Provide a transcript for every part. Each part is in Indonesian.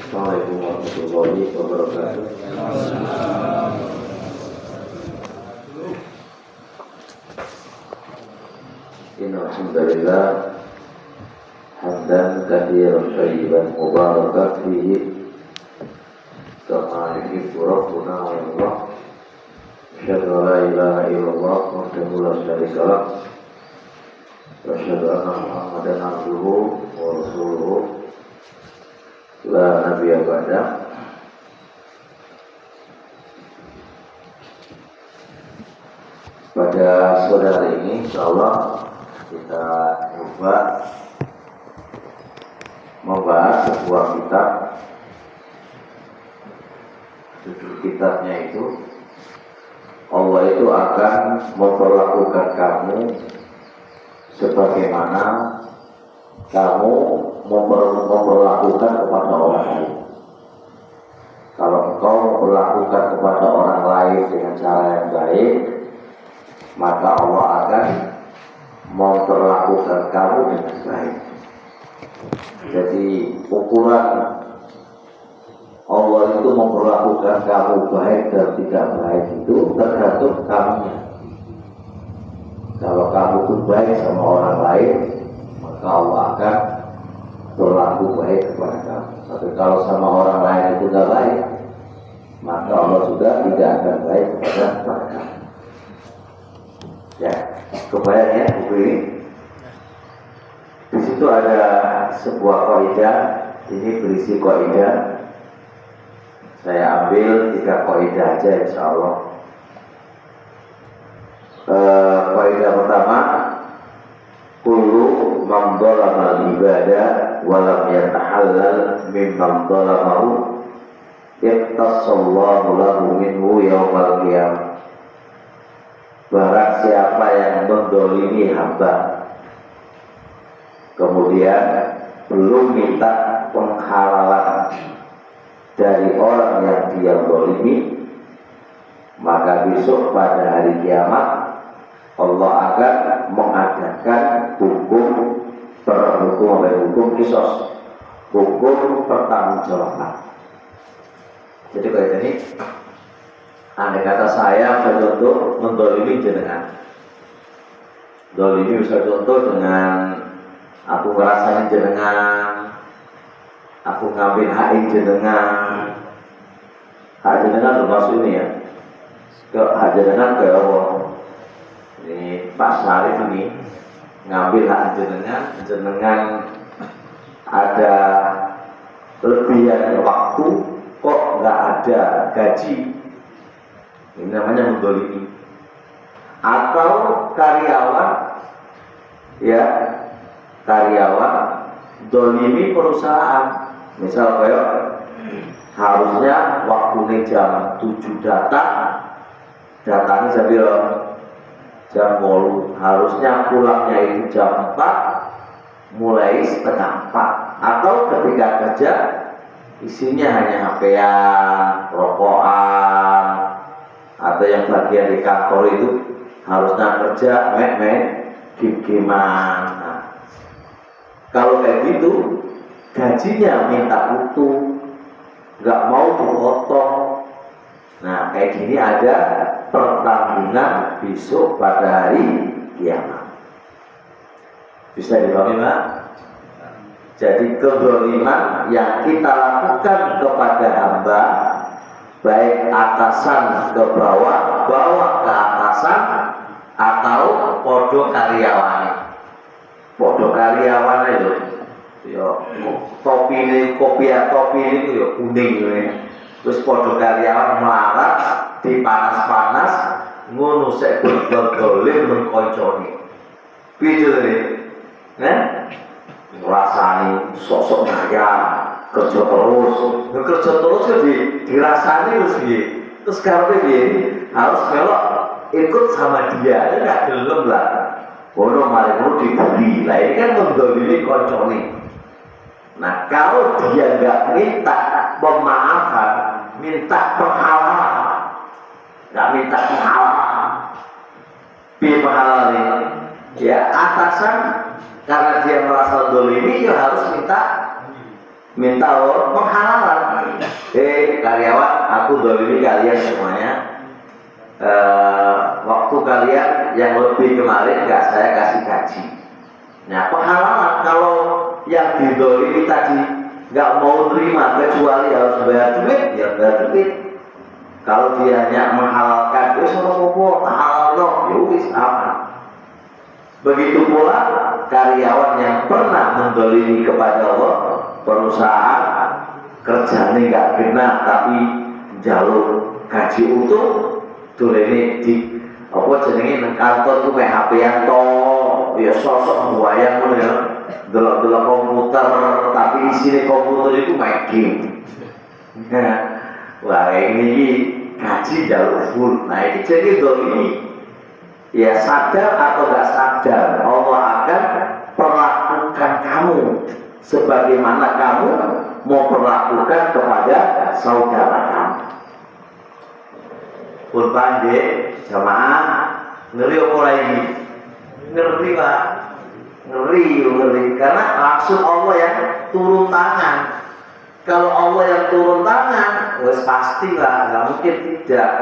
Assalamualaikum warahmatullahi wabarakatuh. Innal hamdalillah hamdan katsiran thayyiban mubarakan fihi kama yuhibbu rabbuna wa yardah. Asyhadu an la ilaha illallah wahdahu la syarika lah wa asyhadu anna Muhammadan abduhu wa rasuluhu la nabiyya ba'da. Pada sore hari ini insyaallah kita coba membahas sebuah kitab. Judul kitabnya itu Allah itu akan memperlakukan kamu sebagaimana kamu memperlakukan kepada orang lain. Kalau engkau memperlakukan kepada orang lain dengan cara yang baik, maka Allah akan memperlakukan kamu dengan baik. Jadi ukuran Allah itu memperlakukan kamu baik dan tidak baik itu tergantung kamunya. Kalau kamu itu baik sama orang lain, maka Allah akan berlaku baik kepada kamu. Tapi kalau sama orang lain itu tidak baik, maka Allah juga tidak akan baik kepada kamu. Ya, kebayang ya buku ini. Di situ ada sebuah kaidah. Ini berisi kaidah. Saya ambil 3 kaidah aja insyaallah. Kaidah pertama, kullu man dzalama al-ibadah wa lam yatahallal mimman dzalamahu iqtasallahu lahu minhu yaumal qiyamah. Barang siapa yang mendolimi hamba kemudian belum minta penghalalan dari orang yang dia dolimi, maka besok pada hari kiamat Allah akan mengadakan hukum kisos, hukum pertanggungjawaban. Jadi kayak ini, andai kata saya contoh mendolimi jenengan, dolimi bisa contoh dengan aku ngerasain jenengan, aku ngambil hak jenengan. Hak jenengan termasuk ini ya. Hak jenengan ke Allah. Ini Pak Syarif ini ngambil hak jenengan ada lebihan waktu kok nggak ada gaji. Ini namanya mendolimi. Atau karyawan dolimi perusahaan. Misal kayak harusnya waktunya jam 7 datangnya jam 8, harusnya pulangnya itu jam 4, mulai setengah 4. Atau ketika kerja isinya hanya HP-an, rokokan, atau yang bagian di kantor itu harusnya kerja main game-gamean. Kalau kayak gitu, gajinya minta utuh, nggak mau dipotong. Nah, kayak gini ada pertanggungan besok pada hari kiamat. Bisa dipahami, Pak? Jadi kezaliman yang kita lakukan kepada hamba, baik atasan ke bawah, bawah ke atasan, atau podo karyawan. Podo karyawan itu, yo topi ini itu yo kuning ini. Terus podo karyawan melarat di panas-panas, ngono sek berdolim mengkonconi. Piye ini? Rasani sosok kaya, kerja terus jadi dirasani terus karena dia harus melok ikut sama dia, nggak gelem lah. Ono malah dibully, lah ini kan mendolimi konconi. Nah kalau dia nggak minta pemaafan, minta penghalalan, nggak minta penghalalan, penghalalan ya atasan karena dia merasa dolimi, ya harus minta minta penghalalan. Karyawan, aku dolimi kalian semuanya. Waktu kalian yang lebih kemarin nggak saya kasih gaji. Nah, penghalalan kalau yang didolimi tadi nggak mau terima kecuali harus bayar duit, ya bayar duit. Kalau dia hanya menghalalkan, wis ora apa-apa, halal ya wis aman. Begitu pula karyawan yang pernah mendolimi kepada Allah, perusahaan kerjanya nggak benar tapi jalur gaji utuh, dolimi di apa jenenge nang kantor ku HP yang to, ya sosok buaya ngono ya. Delok-delok komputer tapi isine komputer itu main game. Wah ini gaji jalur full. Nah ini jadi dolimi. Ya sadar atau nggak sadar, Allah akan perlakukan kamu sebagaimana kamu mau perlakukan kepada saudara kamu. Pun pandai jamaah ngeri apa lagi? Ngeri pak, ngeri karena langsung Allah yang turun tangan. Kalau Allah yang turun tangan, wes pasti lah, nggak mungkin tidak.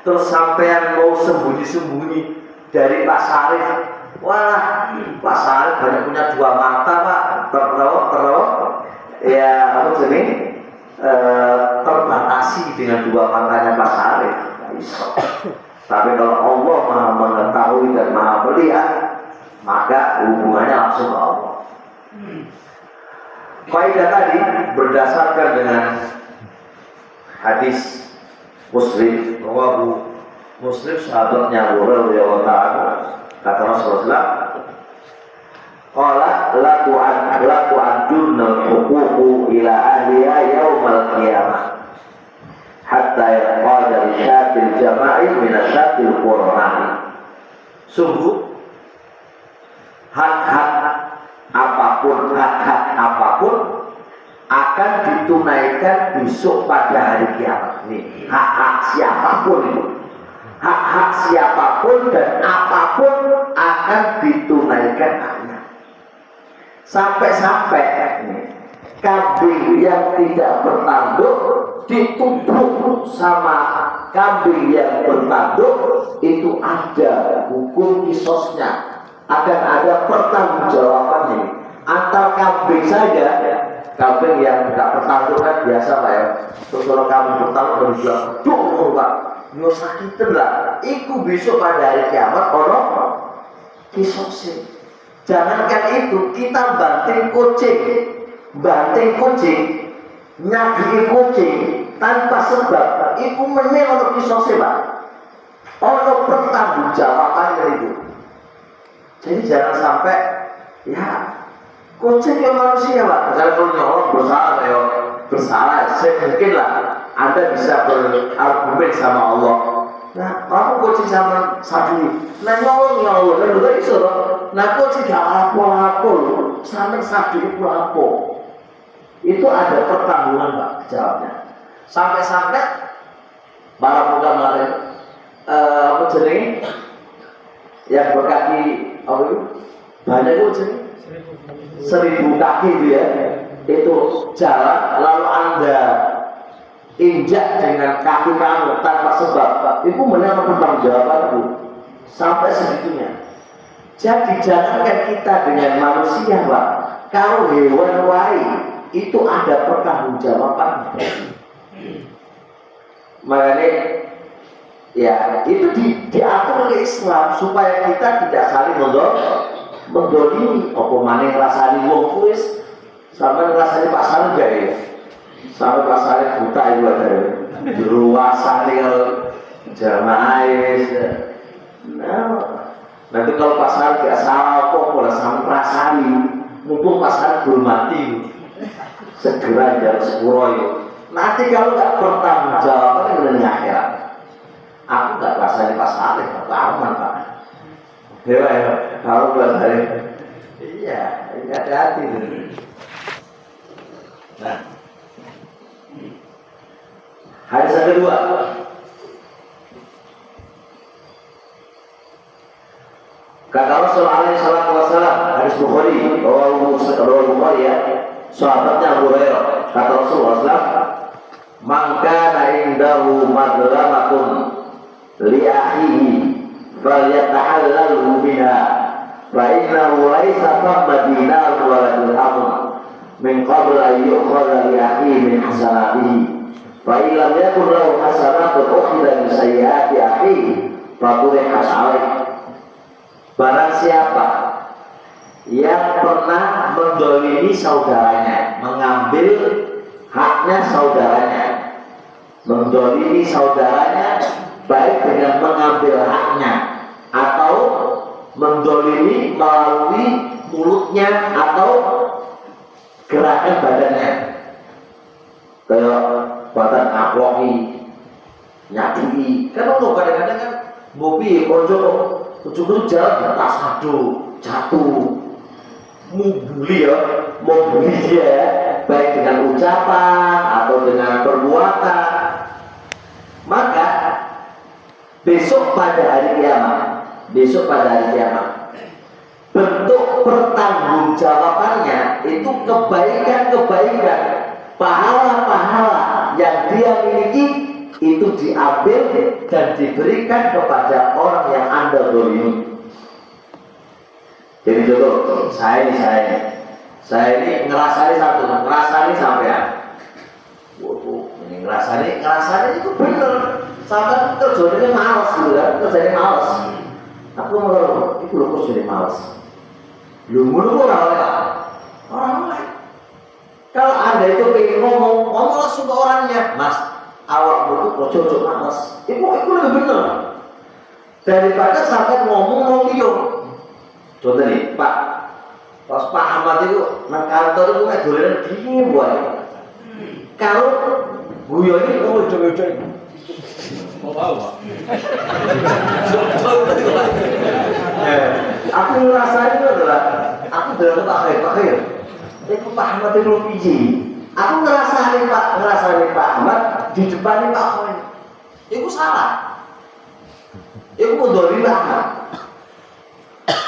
Terus sampean mau sembunyi-sembunyi dari Pak Sarif. Wah, Pak Sarif banyak punya dua mata pak, terus ya apa jenis terbatasi dengan dua matanya Pak Sarif. Tapi kalau Allah maha mengetahui dan maha melihat, maka hubungannya langsung ke Allah. Faedah tadi berdasarkan dengan hadis Muslim, bahwa Muslim sahabatnya Abu Hurairah kata Rasulullah, qala la tu'addunna al-huququ ila ahliha yaumal qiyamah hatta yaqada lisyatil jama'i min asyatil qur'ani. Sungguh hak-hak apapun akan ditunaikan besok pada hari kiamat. Nih, hak-hak siapapun itu, hak-hak siapapun dan apapun akan ditunaikan haknya. Sampai-sampai kambing yang tidak bertanduk ditubruk sama kambing yang bertanduk, itu ada hukum kisosnya, akan ada pertanggungjawabannya. Antar kambing saja, kambing yang tidak bertanduk kan biasa pak ya. Terus kalau kambing bertanduk dan bilang, duh pak, yo sakitan lah. Iku besok pada hari kiamat orang kisosnya. Jangankan itu, kita banting kucing, nyagi kucing tanpa sebab, itu menil untuk kisosnya pak. Orang pertanggungjawabannya itu. Jadi jangan sampai ya kucing yang manusia pak. Misalnya kalau nyolong bersalah, mungkin lah Anda bisa berargumen sama Allah. Nah, kamu kucing sama sapi, nah nyolong, dan udah iso. Nah kucing gak apa-apa, sama sapi itu apa? Itu ada pertanggungan pak jawabnya. Sampai-sampai para pemuda kemarin apa jenis yang berkaki apa itu banyak kucing 1000 kaki itu ya, itu jalan lalu Anda injak dengan kaki kamu tanpa sebab, itu menurut pertanggungjawaban itu sampai segitunya. Jadi jangankan kita dengan manusia pak, kalau hewan lain itu ada pertanggungjawaban. Makanya ya itu diatur oleh Islam supaya kita tidak saling mendolimi. Apa maning rasani wong kuis sampai rasani Pak Sarif gak ya? Sampai Pak Sarif buta itu ada luasane jamaah. Nah, nanti kalau Pak Sarif gak salah kok boleh sampai rasani, mumpung Pak Sarif belum mati, segera jalan sepuro itu. Nanti kalau gak bertanggung jawab kan di akhirat. Aku gak rasani Pak Sarif, aku aman pak. Ya, kalau buat hari, iya, hati-hati. Nah, hadis yang kedua, kata Rasulullah SAW, hadis Bukhari, bahwa Bukhari ya, Sahabatnya Abu Hurairah, kata Rasulullah SAW, "Man kana indahu madlamatun li akhihi falyatahallalhu minha fa innahu laisa thamma dinar wa la dirham min qabl an yu'khadha li akhihi min hasanatihi fa in lam yakun lahu hasanatun ukhidha min sayyiati akhihi fa turihat alaih." Barang siapa yang pernah mendolimi saudaranya, mengambil haknya saudaranya, mendolimi saudaranya, baik dengan mengambil haknya atau mendolimi melalui mulutnya atau gerakan badannya, kayak badan akloki, nyakiti. Kan lo kadang-kadang kan mobil konco jalan tas aduh jatuh, membuli dia, baik dengan ucapan atau dengan perbuatan. Maka besok pada hari kiamat, bentuk pertanggungjawabannya itu kebaikan, pahala-pahala yang dia miliki itu diambil dan diberikan kepada orang yang Anda dolimi. Jadi contoh, saya ini ngerasani sampean. Ini ngerasani itu bener. Sampai kerjanya males gitu kan, Aku mau itu loh kerjanya males. Lu orang lain. Kalau Anda itu pengen ngomong langsung ke orangnya, Mas, awak itu cocok males. Itu lebih bener daripada sampai ngomong dia. Contoh nih, Pak Ahmad itu nang kantor itu nek dolen dingin wae. Kalau guyone ojo-ojo. Mau tahu, Pak? Aku ngerasain itu adalah aku dalam pakai. Itu Pak Ahmad itu piye? Aku ngerasain Pak Ahmad di depan Pak Ahmad. Itu salah. Itu mendolimi Ahmad.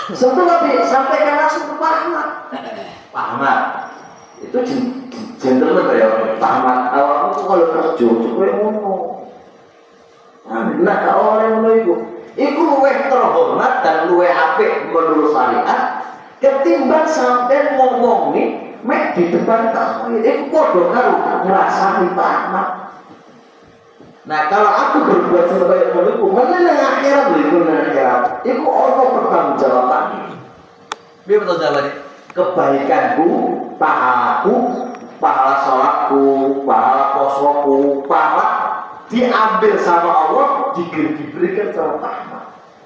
Setelah disampaikan langsung ke Pak Ahmad itu gentleman ya Pak Ahmad. Awakmu tuh kalau kerja cukup ngomong. Nah kalau orang itu luwih terhormat dan luwih apik menurut syariat ketimbang sampai ngomong nih mek di depan Pak Ahmad. Itu podo karo ngrasani Pak Ahmad. Nah kalau aku berbuat sebagai menurutku, mana yang akhirat itu orang pertanggungjawaban. Dia bertanggung kebaikanku, pahalaku, pahala sholatku, pahala posoku, pahala diambil sama Allah, diberikan sama Pak Ahmad.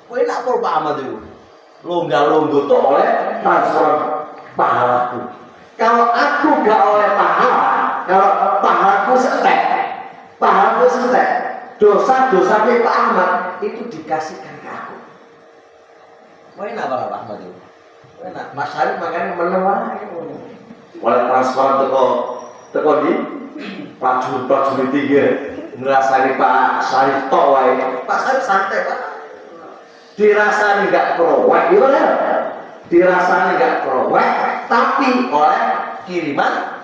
Kau enak kalau Pak Ahmad itu longgar-longgar tuh oleh transfer pahalaku. Kalau aku gak oleh pahala, kalau pahalaku setek, dosa-dosa Pak Ahmad itu dikasihkan ke aku. Enak Pak Ahmad itu. Enak. Mas Harif makanya menewang. Oleh transparan teko di prajurit tiga ngerasani Pak Sarif tok wae. Pak Sarif santai Pak. Dirasani enggak krowek gimana? Dirasani enggak krowek tapi oleh kiriman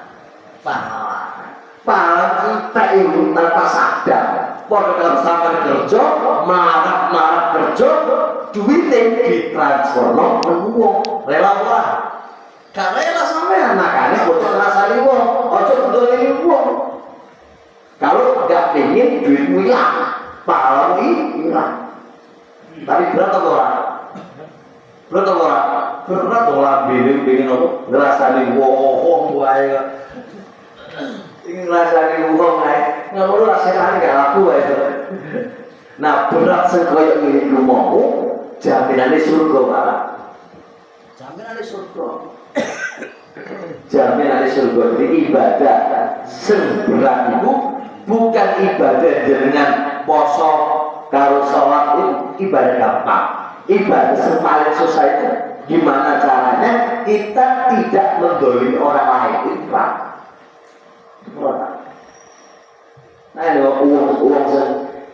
pahala. Pahala kita itu tanpa sadar. Pada kalau sampai kerja, marah kerja, duitnya ditransfer uang, rela orang. Gak rela sampai makanya bocor rasanya uang, bocor berdolimi uang. Kalau gak pengen duitmu hilang, pahala hilang. Tapi berat atau orang? Berat orang pengen apa? Ngerasani uang buaya. Ingin rasanya uang nggak perlu rasanya nggak laku itu. Nah berat sekoyak ini mau jaminannya surga Pak. Jaminannya surga. Jadi ibadah seberat itu bukan ibadah dengan poso karo sholat itu ibadah gampang. Ibadah yang paling susah itu gimana caranya kita tidak mendolimi orang lain itu Pak. Nah ini uang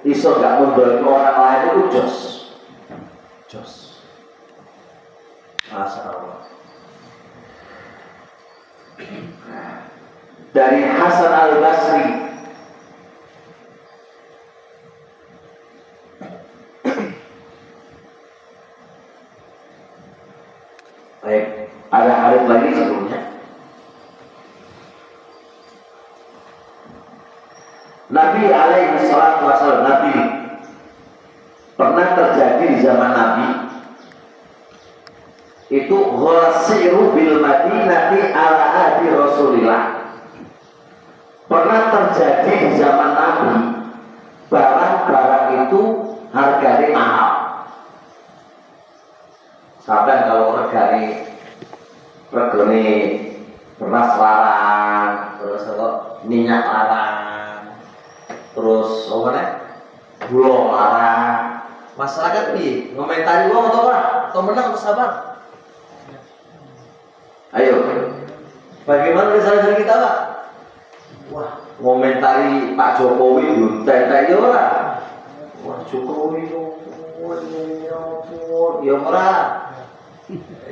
iso gak mendolimi orang lain itu jos. Masya Allah. Hasan Al-Basri. Baik, ada hadis lagi sebelumnya. Nabi alaihi salatu wasallam, Nabi pernah terjadi di zaman Nabi itu ghasiru bil Madinati ala ahdi Rasulillah. Pernah terjadi di zaman Nabi barang-barang itu harganya mahal. Sampai kalau regane beras larang, terus minyak larang, terus apa nih? Gula larang. Masyarakat nih ngomentari uang atau apa? Atau menang atau sabar? Ayo, bagaimana kesalahan kita, Pak? Wah, ngomentari Pak Jokowi buntai-tai ora. Wah, Jokowi ya ora.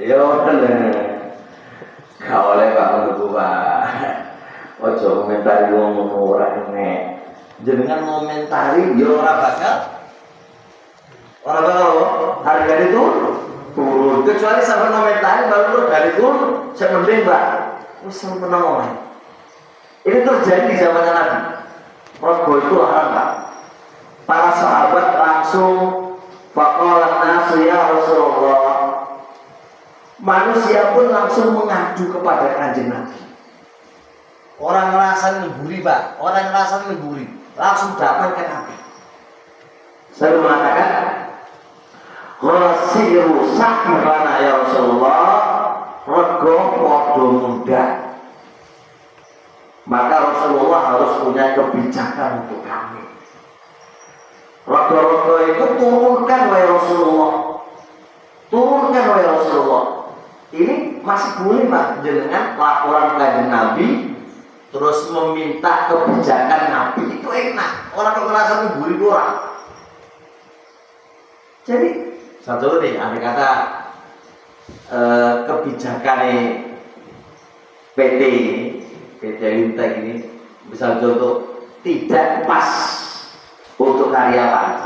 Ya ora. Gak oleh Pak menunggu Pak. Ojo ngomentari wong ora enek. Jenengan ngomentari ya ora bakal harganya turun. Kecuali sampai komentari baru dari turun, saya mending Pak. Terus pernah ngomong. Ini terjadi di zaman Nabi. Rogo itu larang Pak. Para sahabat langsung faqala nasu ya Rasulullah. Manusia pun langsung mengadu kepada Kanjeng Nabi. Orang ngerasa ngeburi Pak, orang ngerasa ngeburi, langsung datang ke Nabi. Saya mengatakan Ghasiru sahmana ya Rasulullah, rego podo muda. Maka Rasulullah harus punya kebijakan untuk kami. Rego-rego itu turunkan wahai Rasulullah. Turunkan wahai Rasulullah. Ini masih boleh Pak jenengan laporan Kanjeng Nabi terus meminta kebijakan Nabi itu enak. Orang kekerasan ngeburi orang. Jadi satu nih, andai kata kebijakan PT Lintek ini, misal contoh tidak pas untuk karyawan,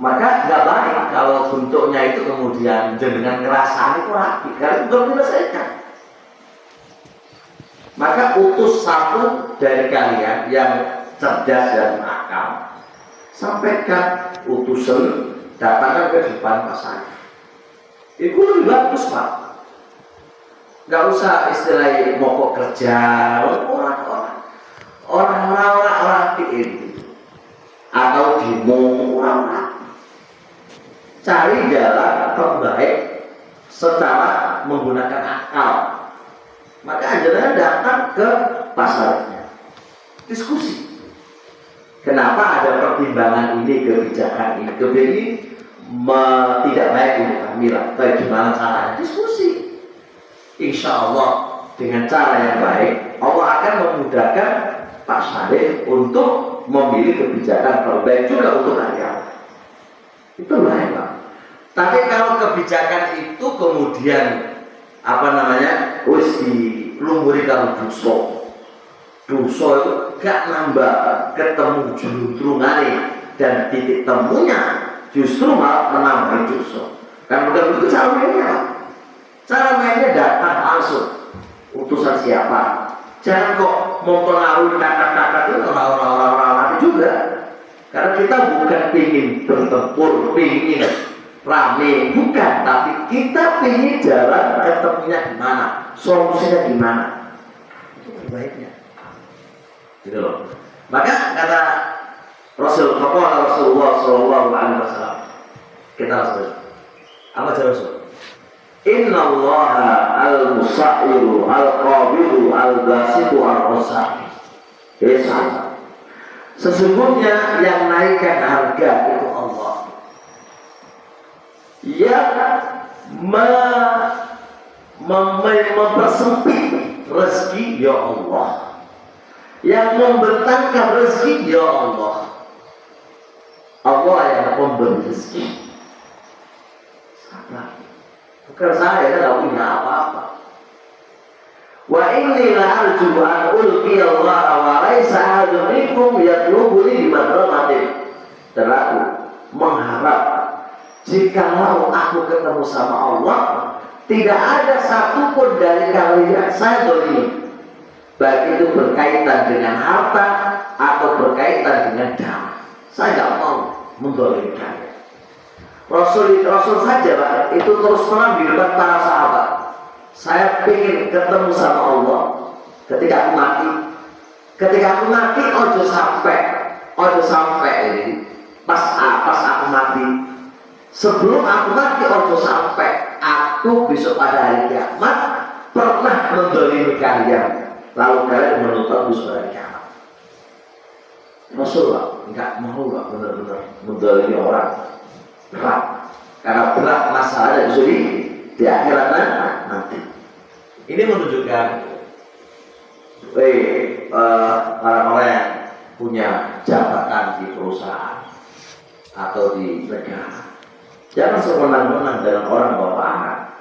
maka nggak baik kalau bentuknya itu kemudian dengan ngerasaan itu rapi, karena belum diselesaikan. Maka utus satu dari kalian yang cerdas dan akal, sampaikan utusan, datangkan ke depan Pak Syarif. Itu lebih bagus Pak. Gak usah istilahnya mogok kerja, orang-orang rapi itu, atau demo orang. Cari jalan terbaik secara menggunakan akal. Maka anjurnya datang ke Pak Syarifnya, diskusi. Kenapa ada pertimbangan ini, kebijakan ini, tidak baik untuk kami lah. Bagaimana caranya? Diskusi. Insya Allah dengan cara yang baik, Allah akan memudahkan Pak Syarif untuk memilih kebijakan terbaik juga untuk karyawan. Itu baik Pak. Tapi kalau kebijakan itu kemudian wis dilumburi kalau dosa itu gak nambah ketemu juntrungane dan titik temunya justru malah menambah dosa. Kan bukan begitu cara mainnya. Cara mainnya datang langsung utusan siapa. Jangan kok mempengaruhi kata-kata itu orang-orang juga. Karena kita bukan ingin bertempur, ingin rame, bukan. Tapi kita ingin jalan ketemunya gimana, solusinya gimana. Itu terbaiknya. Gitu loh. Maka kata Rasulullah Shallallahu Alaihi Wasallam, kita harus apa cara Rasul? Inna Allah al-Musairu al-Qabidu al-Basitu al-Rasa'i. Sesungguhnya yang naikkan harga itu Allah, yang mempersempit rezeki ya Allah, yang membentangkan rezeki ya Allah. Allah yang memberi rezeki. Bukan saya tidak punya apa-apa. Wa inni la arju an ulqiya Allah wa laisa ahadun minkum yatlubuni bimadramatin. Dan aku mengharap jikalau aku ketemu sama Allah, tidak ada satupun dari kalian saya dolimi, baik itu berkaitan dengan harta atau berkaitan dengan darah. Saya tidak mau mendolimi kalian. Rasul saja Pak, itu terus terang di depan para sahabat. Saya ingin ketemu sama Allah ketika aku mati. Ketika aku mati, ojo sampai ini. Pas aku mati. Sebelum aku mati, ojo sampai aku besok pada hari kiamat pernah mendolimi kalian, lalu kalian menuntut besok hari kiamat. Rasulullah enggak mau benar-benar mendolimi orang. Berat, karena berat masalahnya di akhirat nanti. Ini menunjukkan orang-orang yang punya jabatan di perusahaan atau di negara, jangan sewenang-wenang dengan orang bawahan,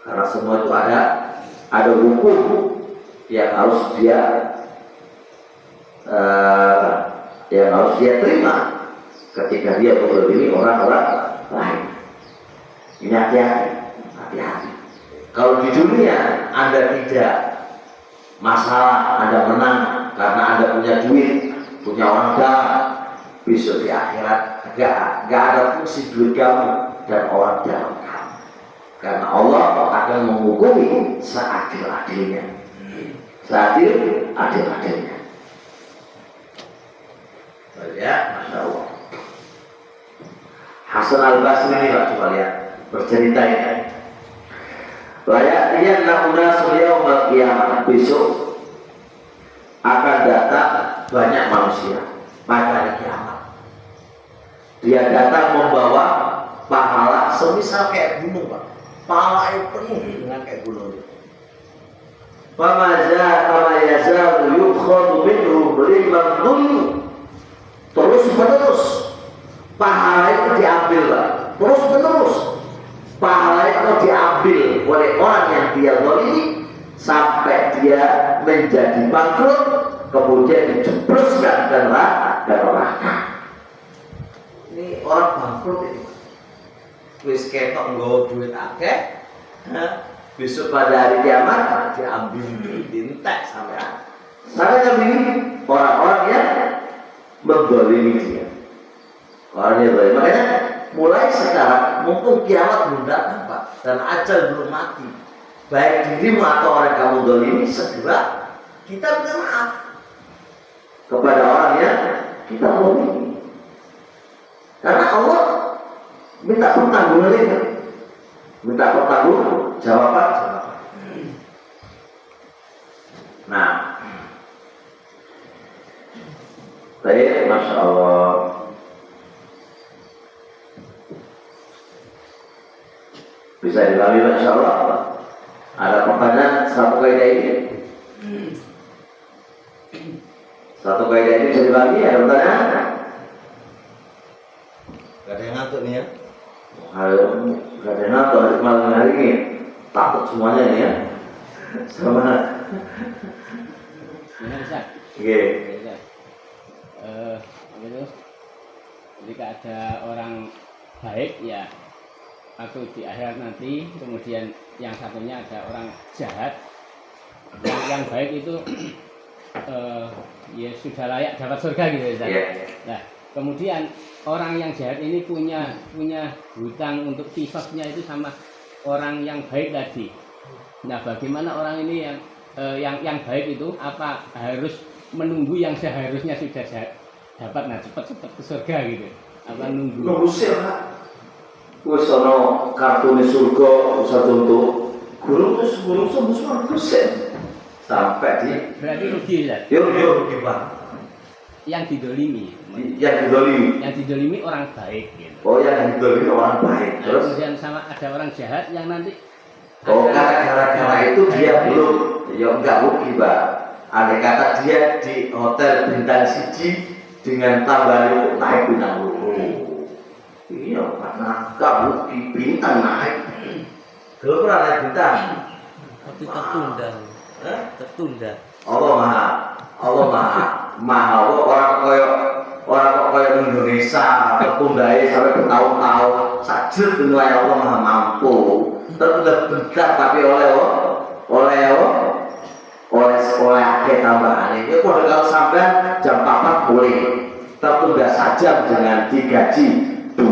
karena semua itu ada hukum yang harus dia terima ketika dia mendolimi orang-orang lain. Ini hati-hati. Kalau di dunia Anda tidak masalah, Anda menang karena Anda punya duit, punya orang dalam, besok di akhirat gak ada fungsi duit kamu dan orang dalam kamu, karena Allah akan menghukumi seadil-adilnya. Ya, Masya Allah. Hasan al-Basri ini Pak, coba lihat bercerita ini. Layak lihat nauna yaumil qiyamah, besok akan datang banyak manusia pada hari kiamat. Dia datang membawa pahala semisal kayak gunung Pak, pahala yang penuh dengan kayak gunung. Kama yazalu yukhadu minhu liman dhulmu. Terus menerus pahala itu diambil Pak, terus menerus pahala itu diambil oleh orang yang dia zalimi sampai dia menjadi bangkrut, kemudian dijebloskan ke neraka. Ini orang bangkrut ini, wis ketok nggawa duit akeh, besok pada hari kiamat diambil dintek sampai ini orang-orang yang mendolimi dia. Orang yang mendolimi, makanya mulai sekarang mumpung kiamat belum datang Pak, dan ajal belum mati, baik dirimu atau orang kamu dolimi, segera kita minta maaf kepada orang yang kita dolimi, karena Allah minta pertanggung jawaban. Nah, baik, Masya Allah. Bisa dipahami Masya Allah. Ada pertanyaan satu kaidah ini? Satu kaidah ini bisa dipahami? Ada pertanyaan? Gak ada yang ngantuk nih ya? Gak ada yang ngantuk malam hari ini. Takut semuanya nih ya. Sama. Oke. Jika ada orang baik ya, atau di akhirat nanti, kemudian yang satunya ada orang jahat, yang baik itu ya sudah layak dapat surga gitu ya. Nah, kemudian orang yang jahat ini punya hutang untuk qisasnya itu sama orang yang baik tadi. Nah, bagaimana orang ini yang baik itu apa harus menunggu yang seharusnya sudah dapat cepat ke surga gitu? Apa nunggu sih wis ana kartune surga bisa contoh gurung semua kusen sampai di berarti rugi ya? Rugi Pak. Yang didolimi orang baik gitu. Oh, yang didolimi orang baik. Terus kemudian sama ada orang jahat yang nanti gara-gara itu dia belum enggak rugi Pak. Andai kata dia di hotel bintang siji dengan tambahan naik bintang 2. Iya, karena kamu di bintang naik. Kalau pernah naik bintang, tapi tertunda. tertunda. Allah maha orang kok koyo Indonesia tertundai sampai bertahun-tahun sajud nilai Allah maha mampu tertunda bentar tapi oleh akeh tambahan ini kalau sampai jam 4 boleh tertunda saja dengan digaji 2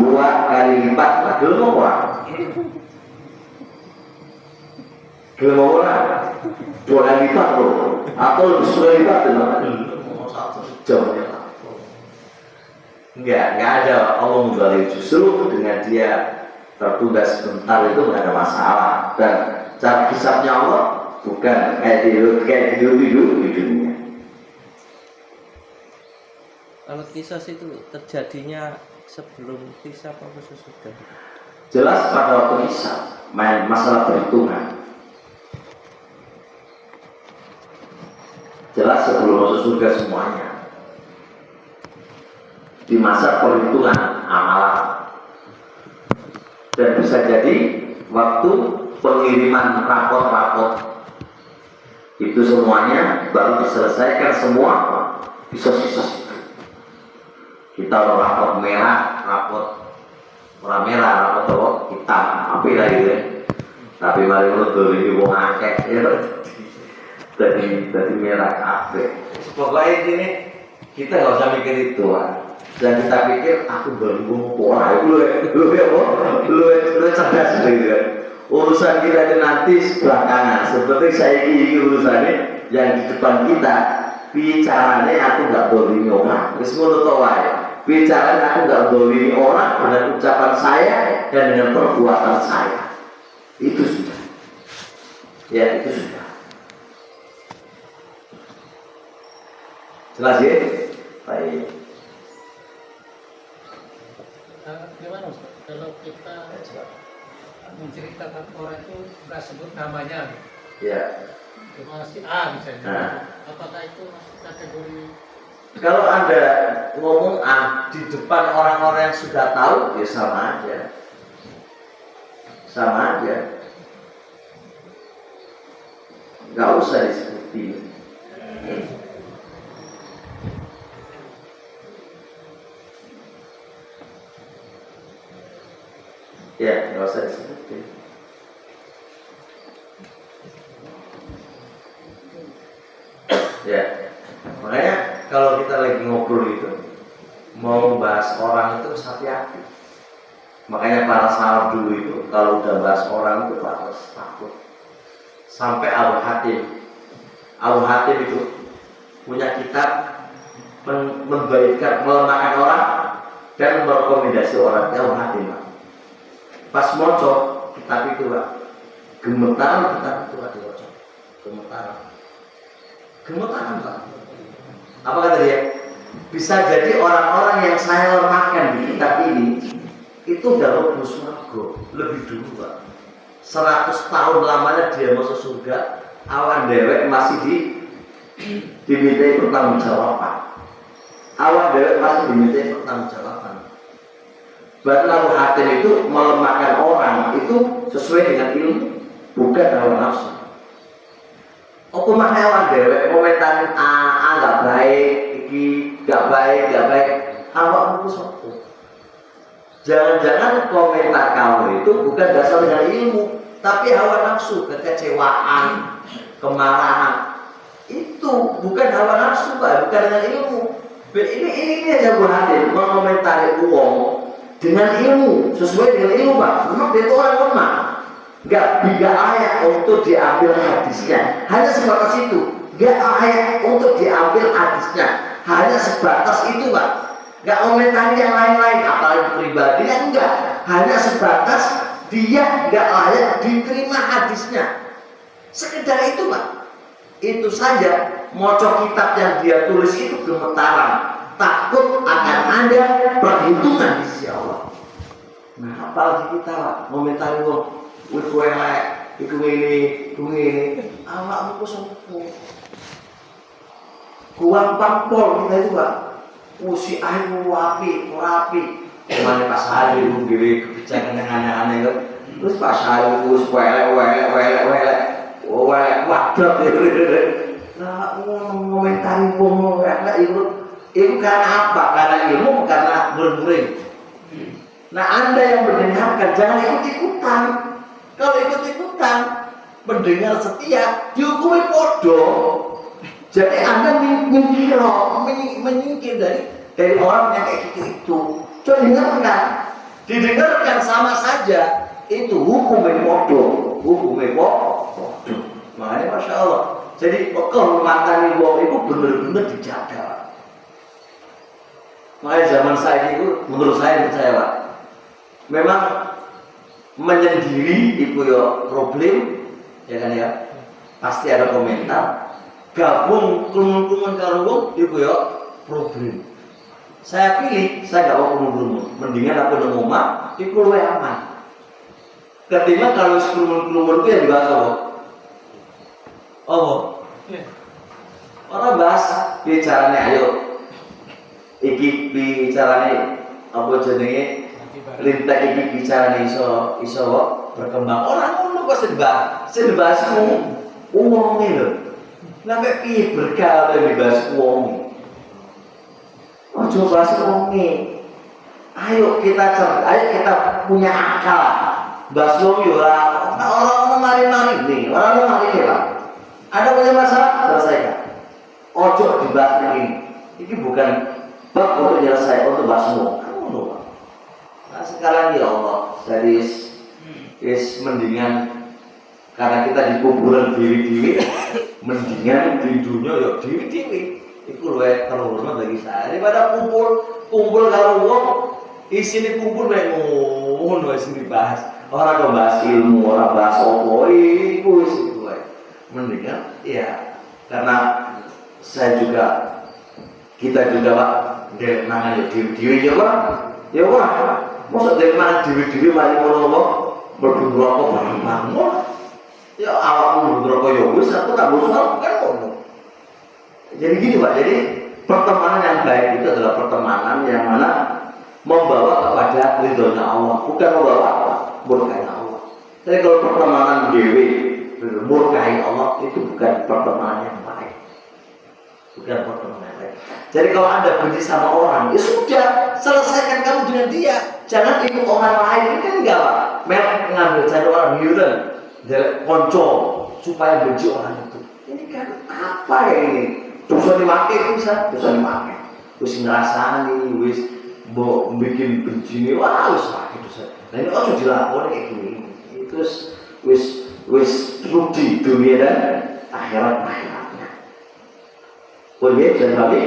kali lipat gelem ora? Gelem ora? 2 kali lipat loh atau lebih 10 lipat mau 1 jam ya. Enggak ada Allah menggali justru dengan dia tertunda sebentar itu nggak ada masalah dan cara hisabnya Allah bukan kayak di dunia. Kalau kisah itu terjadinya sebelum hisab apa sesudah? Jelas pada waktu hisab main masalah perhitungan. Jelas sebelum masuk surga semuanya di masa perhitungan amalan dan bisa jadi waktu pengiriman rapot-rapot itu semuanya baru diselesaikan semua bisa kita rapot merah, rapot warna merah, rapot hitam, apa lagi gitu. Tapi mari menurut ini wong akeh ya. Jadi merah kabeh. Pokoknya ini kita nggak usah mikir itu, dan kita pikir aku baru pola lu cerdas gitu kan. Urusan kita itu nanti belakangan. Seperti saya ini urusannya yang di depan kita. Bicaranya aku nggak boleh orang. Terus menurut saya, bicaranya aku nggak boleh orang dengan ucapan saya dan dengan perbuatan saya. Itu sudah. Ya itu sudah. Jelas ya? Baik. Gimana Ustaz? Kalau kita menceritakan orang itu nggak sebut namanya, Ya. cuma si A misalnya, apakah itu masuk kategori? Kalau Anda ngomong di depan orang-orang yang sudah tahu, ya sama aja. Sama aja. Nggak usah disebutin. Ya, nggak usah disebutin. Ya, makanya kalau kita lagi ngobrol itu mau bahas orang itu hati-hati. Makanya para sahabat dulu itu kalau udah bahas orang itu harus takut. Sampai Abu Hatim itu punya kitab membaikkan, melemahkan orang dan merekomendasi orang. Abu Hatim, pas moco kitab itu gemetaran kitab itu diwaca. Gemetaran Pak. Apa kata dia? Bisa jadi orang-orang yang saya lemahkan di kitab ini itu udah lebih surga lebih dulu Pak. 100 tahun lamanya dia masuk surga, awan dewek masih dimintai pertanggungjawaban. Awan dewek masih dimintai pertanggungjawaban. Berarti Abu Hatim itu melemahkan orang itu sesuai dengan ilmu, bukan hawa nafsu. Hukum hewan dewek komentarin A nggak baik, iki nggak baik. Awak itu sopo. Jangan-jangan komentar kamu itu bukan dasar dengan ilmu, tapi hawa nafsu, kekecewaan, kemarahan. Itu bukan hawa nafsu Pak, bukan dengan ilmu. Ini aja Bu Hatim mengomentari uang dengan ilmu, sesuai dengan ilmu Pak. Memang dia itu orang lemah. Gak ayat untuk diambil hadisnya, hanya sebatas itu. Gak ayat untuk diambil hadisnya, hanya sebatas itu Pak. Gak komentari yang lain-lain, apalagi pribadi kan enggak. Hanya sebatas dia gak layak diterima hadisnya. Sekedar itu Pak. Itu saja. Moco kitab yang dia tulis itu gemetaran, takut akan ada perhitungan di sisi Allah. Nah apalagi kita Pak, komentari itu elek, itu ini, awakmu kok sopo? Kuang pampol kita itu Pak. Si ayu rapi. Kemana Pak Sari dhewe kebijakan yang aneh-aneh kan. Terus Pak Sari welek. wadah nah ngomentari wong nek itu karena apa? Karena ilmu, karena bermuring. Nah, Anda yang mendengarkan jangan ikut-ikutan. Kalau ikut-ikutan mendengar setia dihukumi bodoh. Jadi Anda menyingkir dari orang yang kayak gitu itu. Coba dengarkan, didengarkan sama saja itu hukumnya bodoh, bodoh. Makanya masya Allah. Jadi kehormatan wong itu benar-benar dijaga. Makanya zaman saya itu, menurut saya Pak, memang menyendiri itu ya problem, ya kan ya, pasti ada komentar. Gabung kerumun karo wong itu ya problem. Saya pilih, saya gak mau kerumun, mendingan aku nang omah, itu luwih aman. Ketimbang kalau kerumun itu yang dibahas apa? Orang bahas bicaranya ayo. Iki bicarane apa jenenge lintek iki bicarane iso berkembang. Orang ngono kok sedebas wong lho. Nek piye bergaul dibahas wong. Ojo bahas wong. Ayo kita punya akal. Bahas wong yo orang mari-mari nih, orang mari lah. Ada punya masalah selesaikan. Ojo dibahas ini. Ini bukan bab untuk menyelesaikan untuk basmu. Nah sekarang ya Allah, jadi mendingan karena kita di kuburan diri-diri, mendingan di dunia ya diri-diri. Itu luwih terhormat bagi saya daripada kumpul karo wong isine kumpul mek ngono wis dibahas. Orang kok bahas ilmu, orang bahas opo iku wis luwih. Mendingan ya karena kita juga Pak dari mana ya diri ya Pak ya Pak maksud dari mana diri mari ngono berdua rokok bareng ya awakmu berdua rokok ya wis aku tak bosan kan ngono. Jadi gini Pak, jadi pertemanan yang baik itu adalah pertemanan yang mana membawa kepada ridhonya Allah, bukan membawa murkanya Allah. Jadi kalau pertemanan dewi murkai Allah itu bukan pertemanan yang baik. Bukan pertemanan yang baik. Jadi kalau Anda benci sama orang, ya sudah, selesaikan kamu dengan dia. Jangan ikut orang lain, ini kan enggak Pak. Ngambil cari orang hiuran, konco supaya benci orang itu. Ini kan apa ya ini? Dosa dimakai bisa, dosa dimakai. Wis ngrasani, wis bikin benci ini, wah wis makai dosa. Nah ini harus dilakoni kayak gini. Itu wis rugi dunia dan akhiratnya. Boleh dan kami,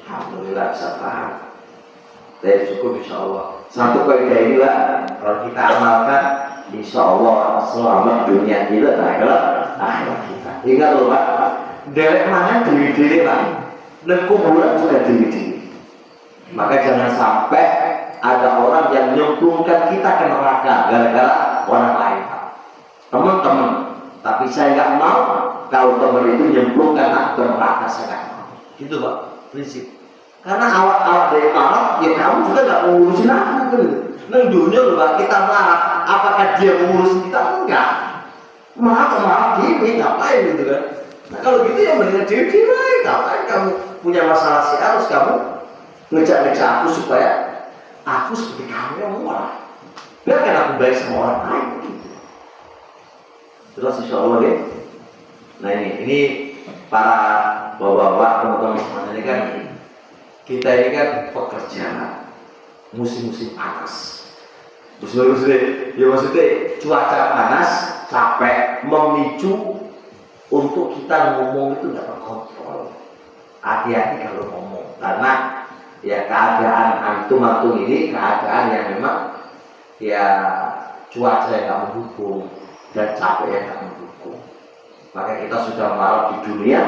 alhamdulillah bisa paham. Saya cukup insya Allah. Satu kaidah inilah kalau kita amalkan, insya Allah selamat dunia kita dan akhirat kita. Ingat loh Pak, derek mana diri-diri Pak, dan kuburan juga diri-diri. Maka jangan sampai ada orang yang menyemplungkan kita ke neraka gara-gara orang lain Pak. Teman-teman, tapi saya nggak mau kalau teman itu menyemplungkan aku ke neraka, saya nggak mau. Gitu Pak, prinsip. Karena awak-awak dari Arab, ya kamu juga nggak mengurusin aku gitu. Neng dunia loh Pak, kita marah, apakah dia mengurusin kita? Enggak. Marah gini, ngapain gitu kan? Nah kalau gitu ya mendingan diri-diri, ngapain kamu punya masalah si harus kamu ngejak-ngejak aku supaya aku seperti kamu yang marah. Biarkan aku baik sama orang lain gitu. Terus insya Allah ya. Nah ini para bapak-bapak, teman-teman ini kan kita ini kan pekerja musim-musim panas. Ya maksudnya cuaca panas, capek, memicu untuk kita ngomong itu nggak terkontrol. Hati-hati kalau ngomong, karena ya keadaan antum ini keadaan yang memang ya cuaca yang nggak mendukung dan capek yang nggak mendukung. Maka kita sudah melarat di dunia,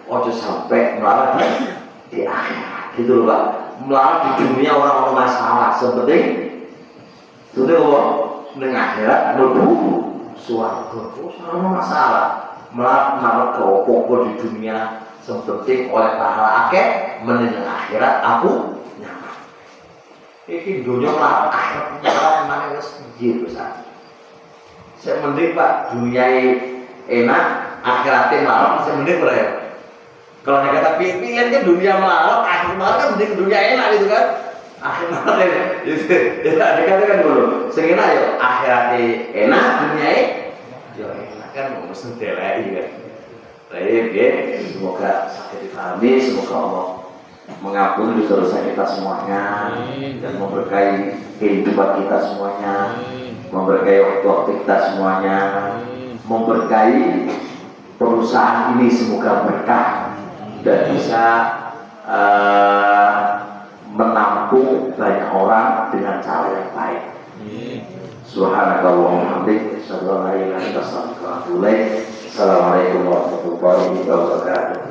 ojo sampai melarat di akhirat. Gitu loh Pak, melarat di dunia orang-orang masalah seperti itu apa? Neng akhirat menuju suarga, orang masalah melarat ke opo di dunia seperti oleh pahala akeh, meneng akhirat aku nyaman. Ini dunia melarat akhirat mana wes gitu saja. Saya mending Pak dunia enak, akhiratnya malam masih mending ora ya. Kalau nek kata pilihan kan dunia malam, akhir malam kan mending dunia enak gitu kan. Akhir malam kan gitu. Ya dikatakan kan dulu. Sing enak ya akhiratnya enak, dunia ya enak kan mesti delai kan. Baik, ya. Semoga sakit dipahami, semoga Allah mengampuni dosa kita semuanya dan memberkahi kehidupan kita semuanya, memberkahi waktu kita semuanya, memberkahi perusahaan ini semoga berkah dan bisa menampung banyak orang dengan cara yang baik. Subhanakallahumma wa bihamdika asyhadu an la ilaha illa anta astaghfiruka wa atubu ilaik. Assalamualaikum warahmatullahi wabarakatuh.